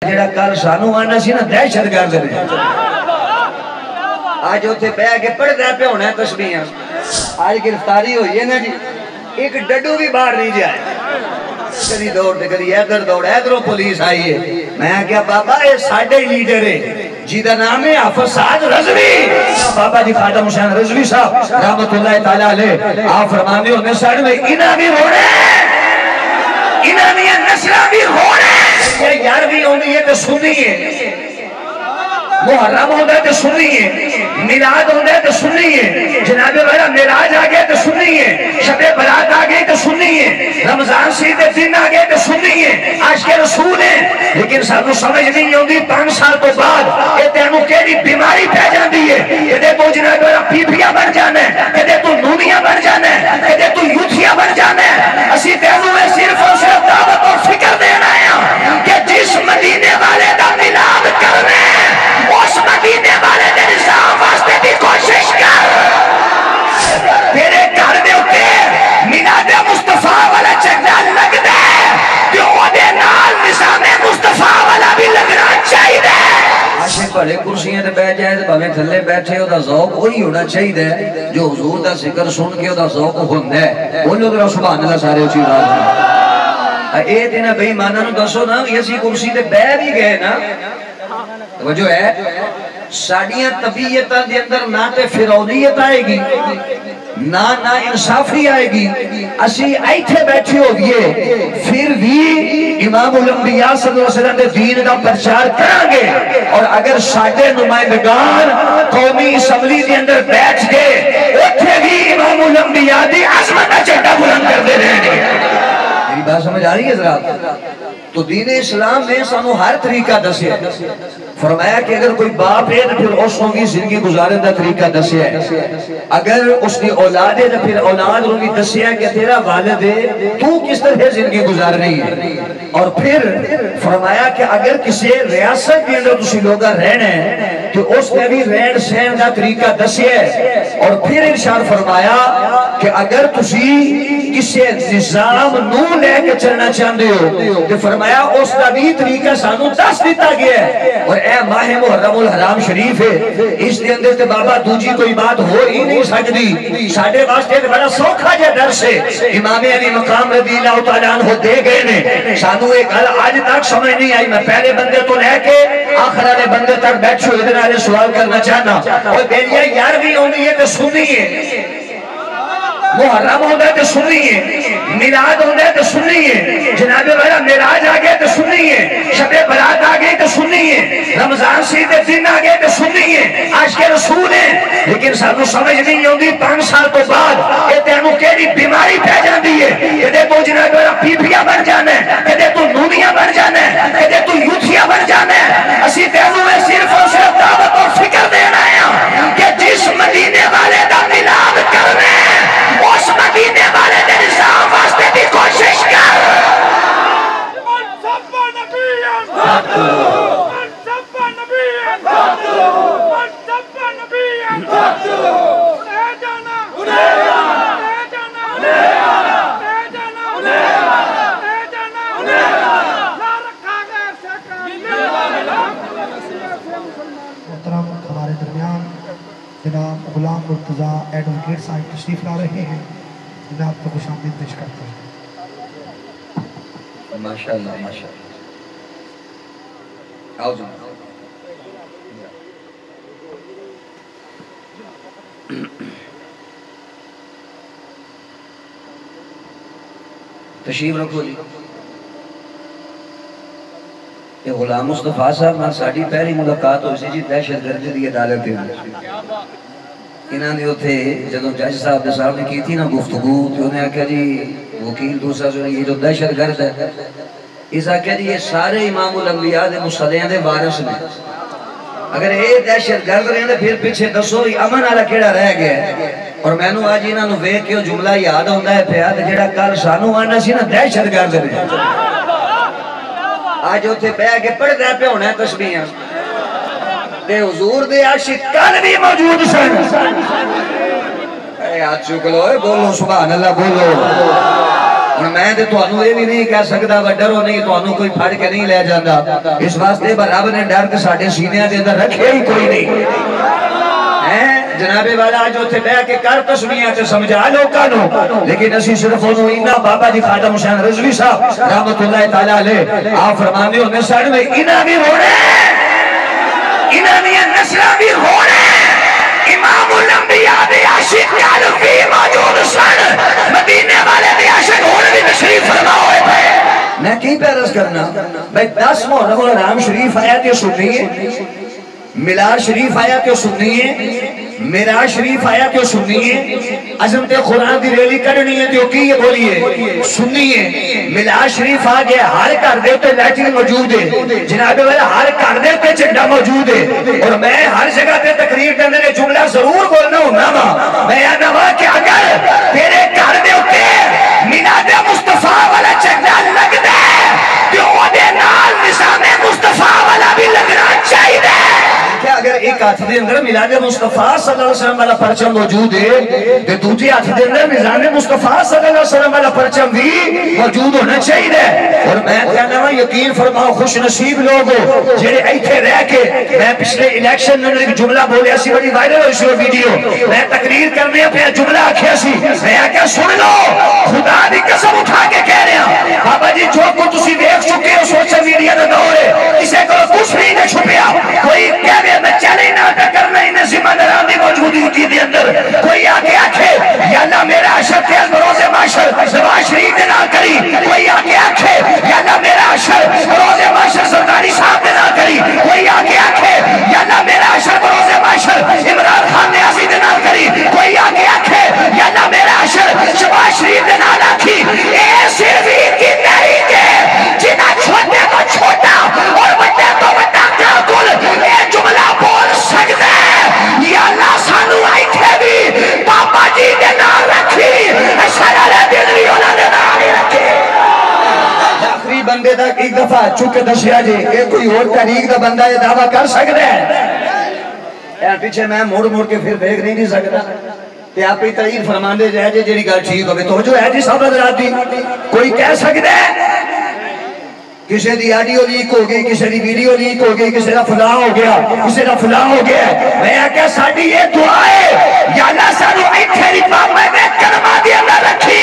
جڑا کل سانو آنا سی نا دہشت گرد نے آج ہوتے بہ کے پڑھ دے پہ ہونا ہے تسبیحاں آج گرفتاری ہوئی ہے نا جی ایک ڈڈو بھی باہر نہیں جائے کدی دوڑ دے کدی ادھر دوڑ ادھروں پولیس آئی ہے میں کیا بابا یہ ساڈے لیڈر ہے جیدہ نام ہے حافظ سعد رضوی بابا جی خادم حسین رضوی صاحب رحمت اللہ تعالی علیہ آپ فرمانے ہونے ساڑھ میں انہاں بھی ہو رہے انہاں بھی نسلہ بھی ہو رہے یہ یار بھی ہونی ہے تو سنی ہے محرم ہوتا ہے تو سنیے میلاد ہوتا ہے تو سنیے جناب والا میراج آگئے تو سنیے شب برات آگئے تو سنیے رمضان سید دن آگئے تو سنیے عاشق رسول ہیں لیکن سانو سمجھ نہیں ہوندی 5 سال تو بعد یہ تینوں کیڑی بیماری پہ جاندی ہے کدے تو جناب والا پیپیا بن جانا ہے کدے تو نونیا بن جانا ہے کدے تو یوتھیا بن جانا ہے اسی تینوں میں صرف اور صرف دعوت اور فکر دینا ہے کہ جس مدینے والے دا میلاد کرنے اس مدینے والے دے نظام واسطے بھی کوشش کر تیرے گھر دے ہوتے میلاد مصطفیٰ والا چنڈا لگ دے کہ وہ دے نال نظام مصطفیٰ والا بھی لگنا چاہیے دے عاشق بڑے کرسیاں دے بیٹھ جائے تو ہمیں تھلے بیٹھے ہو دا ذوق وہی ہونا چاہیے دے جو حضور دا ذکر سن کے ہو دا ذوق ہوندہ ہے وہ لوگ رہا سبحان اللہ سارے اچھی راز ہیں اے دینا بھئی مانا نو دسو نا یہ سی کرسی دے بے بھی گئے نا توجہ ہے ساڑیاں طبیعتاں دے اندر نہ تے فرعونیت آئے گی نہ انصافی آئے گی اسی ایتھے بیٹھے ہو گئے پھر بھی امام الانبیاء صلی اللہ علیہ وسلم دے دین دا پرچار کریں گے اور اگر ساڑھے نمائندگان قومی اسمبلی دے اندر بیٹھ گئے اتھے بھی امام الانبیاء دی عظمت جھنڈا بلند کر دے رہے ہیں میری بات سمجھ آ رہی ہے حضرات تو دین اسلام نے سانو ہر طریقہ دسیا فرمایا کہ اگر کوئی باپ ہے تو پھر اس کی زندگی گزارن دا طریقہ دسیا ہے اگر اس کی اولاد ہے تو پھر اولاد کی دسیا کہ تیرا والد ہے تو کس طرح زندگی گزارنی ہے اور پھر فرمایا کہ اگر کسی ریاست کے اندر تسی لوگا رہنا ہے تو اس نے بھی رہن سہن دا طریقہ دسیا ہے اور پھر ارشاد فرمایا کہ اگر تسی کسی نظام نو لے کے چلنا چاہتے ہو تو فرمایا اس کا بھی طریقہ سانو دس دیتا گیا ہے اور اے ماہ محرم الحرام شریف ہے اس دے اندر تے بابا دوجی کوئی بات ہو ہی نہیں سکتی ساڑھے واسطے تے بڑا سوکھا جا در سے امام علی مقام رضی اللہ تعالیٰ عنہ دے گئے نے سانو ایک گل آج تک سمجھ نہیں آئی میں پہلے بندے تو لے کے آخر والے بندے تک بیٹھو ادھر آنے سوال کرنا چاہنا اور بیلیاں یار بھی ہونی ہے تو سنی ہے محرم ہوتا ہے تو سنیے میلاد ہوتا ہے تو سنیے جناب والا میراج آگئے تو سنیے شب برات آگئے تو سنیے رمضان سید دن آگئے تو سنیے عاشق رسول ہیں لیکن سانو سمجھ نہیں ہوندی 5 سال تو بعد یہ تینوں کیڑی بیماری پہ جاندی ہے کدے تو جناب والا پیپیا بن جانا ہے کدے تو نونیا بن جانا ہے کدے تو یوتھیا بن جانا ہے اسی تینوں میں صرف اور صرف دعوت اور فکر دینا ہے کہ جس مدینے والے دا میلاد کرنے اس مدینے والے دے نظام واسطے بھی کوشش کر ہمارے درمیان جناب غلام مرتضیٰ ایڈوکیٹ صاحب تشریف لا رہے ہیں جناب کو خوش آمدید پیش کرتے ہیں ماشاءاللہ ماشاءاللہ آؤ جناب تشریف رکھو جی یہ غلام مصطفیٰ صاحب میں ساڑھی پہلی ملاقات ہو سی جی دہشت گردی دی عدالت دے انہاں نے ہوتے جدوں جج صاحب دے صاحب نے کی تھی نا گفتگو تو انہیں آکھا جی وکیل دوسرا جو یہ جو دہشت گرد ہے اس آکھا جی یہ سارے امام الانبیاء دے مصلیاں دے وارث میں اگر یہ دہشت گرد رہے ہیں پھر پیچھے دسو امن والا کیڑا رہ گیا اور میں نو آج انہاں نو ویکھ کے جملہ یاد ہوندا ہے پیا تے جڑا کل سانو آنا سی نا دہشت گرد نے آج ہوتے بہ کے پڑھ دے پہ ہونا ہے تسبیحاں دے حضور دے عاشق کل بھی موجود سن اے ہاتھ چک لو بولو سبحان اللہ بولو اور میں تے تانوں یہ بھی نہیں کہہ سکدا وا ڈرو نہیں تانوں کوئی پھڑ کے نہیں لے جاندا اس واسطے رب نے ڈر کے ساڈے سینیاں دے اندر رکھے ہی کوئی نہیں جناب والا آج ہوتے بے کے کر تسبیحاں تے سمجھا لوکاں نو لیکن اسی صرف انہوں انہاں بابا جی خواجہ حسین رضوی صاحب رحمت اللہ تعالی علیہ آپ فرماندے ہوندے سن میں انہاں بھی ہونے انہاں دی نسلاں بھی ہونے امام الانبیاء دے عاشق عالفی موجود سن مدینے والے دے عاشق ہونے بھی تشریف فرما ہوئے تھے میں کی پیرس کرنا بھائی 10 محرم الحرام شریف آیا تے سنیے ملاد شریف آیا کیوں سنیے معراج شریف آیا کیوں سنیے عظمت قرآن دی ریلی کرنی ہے تو کی یہ بولیے سنیے ملاد شریف آ گیا ہر گھر دے تے لائٹنگ موجود ہے جناب والا ہر گھر دے تے جھنڈا موجود ہے اور میں ہر جگہ تے تقریر دے اندر جملہ ضرور بولنا ہوندا وا میں آنا وا کہ اگر تیرے گھر دے اوتے میلاد مصطفیٰ والا جھنڈا لگدا ہے تے او دے نال نظام مصطفیٰ والا بھی لگنا چاہیے کہ اگر ایک ہاتھ دے اندر میلاد مصطفیٰ صلی اللہ علیہ وسلم والا پرچم موجود ہے تو دوسرے ہاتھ دے اندر نظام مصطفیٰ صلی اللہ علیہ وسلم والا پرچم بھی موجود ہونا چاہیے اور میں کہنا ہوں یقین فرماؤ خوش نصیب لوگ ہو جڑے ایتھے رہ کے میں پچھلے الیکشن میں ایک جملہ بولیا سی بڑی وائرل ہوئی سی ویڈیو میں تقریر کرنے پہ جملہ آکھیا سی میں کیا سن لو خدا دی قسم اٹھا کے کہہ رہے ہیں بابا جی جو کو تسی دیکھ چکے ہو سوشل میڈیا دے دور ہے کسے کو کچھ نہیں نہ چھپیا کوئی کہہ میں چلے نہ کرنا انہیں ذمہ داران دی موجودی ہوتی دے اندر کوئی آگے آکھے یا اللہ میرا عشر تیز بروز معاشر نواز شریف دے نہ کری کوئی آگے آکھے یا اللہ میرا عشر بروز معاشر سرداری صاحب دے نہ کری کوئی آگے آکھے یا اللہ میرا عشر بروز معاشر عمران خان نیازی دے نہ کری کوئی آگے آکھے یا اللہ میرا عشر شباز شریف دے نہ لاکھی اے صرف کی نہیں دے جنہ چھوٹے کو چھوٹا اور بڑے کو بڑا کل اے جملہ بول سکتے ہیں یا اللہ سانو آئی تھے بھی پاپا جی دے نام رکھی اشارہ دل بھی ہونا دے نام رکھی آخری بندے تک ایک دفعہ چکے دشیا جی کہ کوئی اور تاریخ دا بندہ یہ دعویٰ کر سکتے ہیں یار پیچھے میں موڑ کے پھر دیکھ نہیں سکتا کہ آپ ہی تعین فرماندے جائے جی جیڑی گل ٹھیک ہوئے تو جو ہے جی صاحب حضرات دی کوئی کہہ سکتے ہیں کسی دی آڈیو لیک ہو گئی کسی دی ویڈیو لیک ہو گئی کسی دا فلاں ہو گیا کسی دا فلاں ہو گیا میں کہا ساڑھی یہ دعا ہے یا اللہ سانو ایتھے پاپا نے کلمہ دی اندر رکھی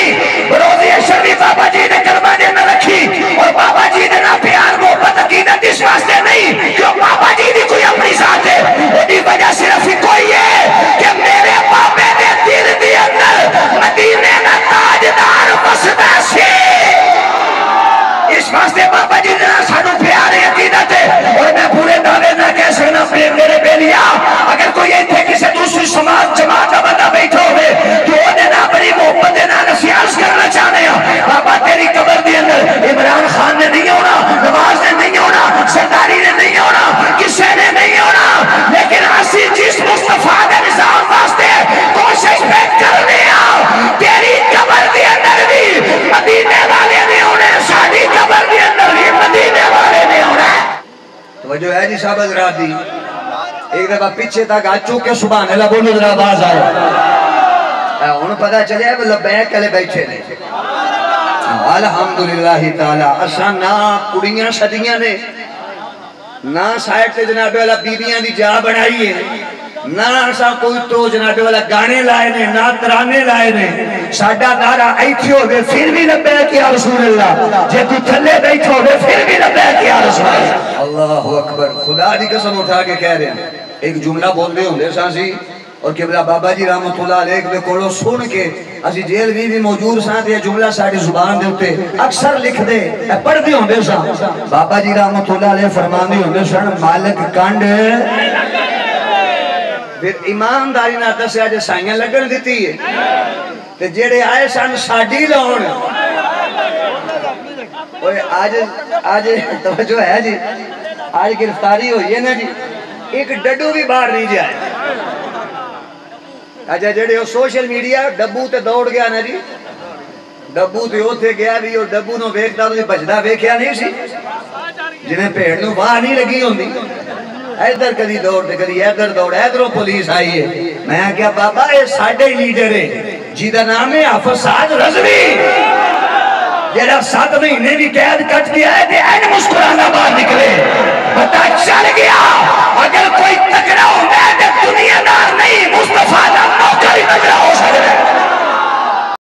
روزی شریف بابا جی نے کلمہ دی اندر رکھی اور بابا جی نے نہ پیار محبت عقیدت اس واسطے نہیں کہ بابا جی دی کوئی اپنی ذات ہے وہ وجہ صرف ہی کوئی ہے کہ میرے پاپے دے دل دی اندر مدینے کا تاجدار بسدا سی اس واسطے بابا جی نے سانو پیارے عقیدت ہے اور میں پورے دعوے نہ کہہ سکنا میرے بیلیا اگر کوئی ایتھے کسی دوسری سماج جماعت کا بندہ بیٹھا ہوئے تو انہیں نہ بڑی محبت نہ نسیاز کرنا چاہنے ہیں بابا تیری قبر دی اندر عمران خان نے نہیں ہونا نواز نے نہیں ہونا سرداری نے نہیں ہونا کسی نے نہیں ہونا لیکن اسی جس مصطفیٰ کے نظام واسطے کوشش پہ کرنے تیری قبر دی اندر بھی مدینے والے نہیں ہونے ساری قبر دی اندر بھی مدینے والے نہیں ہونے توجہ ہے جی صاحب حضرات دی ایک دفعہ پیچھے تک آ چکے سبحان اللہ بولو ذرا آواز آئے انہوں پتا چلے وہ لبیک کلے بیٹھے نے الحمدللہ تعالی اساں نہ کڑیاں صدیاں نے نہ سائٹ تے جناب والا بیبیاں دی جا بنائی ہے نہ ایسا کوئی تو جناب والا گانے لائے نے نہ ترانے لائے نے ساڈا نعرہ ایتھے ہوئے پھر بھی لبیک یا رسول اللہ جے تو تھلے بیٹھے ہوئے پھر بھی لبیک یا رسول اللہ اللہ اکبر خدا دی قسم اٹھا کے کہہ رہے ہیں ایک جملہ بول رہے ہوں دے سانسی اور قبلہ بابا جی رحمت اللہ علیہ کے کولو سن کے اسی جیل بھی موجود ساتھ یہ جملہ ساڑھی زبان دے ہوتے اکثر لکھ دے پڑھ دے ہوں دے سا بابا جی رحمت اللہ علیہ فرمان دے ہوں دے سن مالک کانڈ پھر ایمانداری نہ دسے آج سائیاں لگن دیتی ہے تے جیڑے آئے سن ساڑھی لاؤن آج توجہ ہے جی آج گرفتاری ہوئی ہے نا جی ایک ڈڈو بھی باہر نہیں جائے اچھا جڑے سوشل میڈیا ڈبو تے دوڑ گیا نا جی ڈبو تے اوتھے گیا بھی اور ڈبو نو ویکھدا تے بچدا ویکھیا نہیں سی جنہیں پیڑ نو واہ نہیں لگی ہوندی ادھر کدی دوڑ تے کدی ادھر دوڑ ادھروں پولیس آئی ہے میں کہا بابا یہ ساڈے لیڈر ہے جیدا نام ہے حافظ سعد رضوی جیڑا 7 مہینے بھی قید کٹ گیا ہے تے این مسکرانا باہر نکلے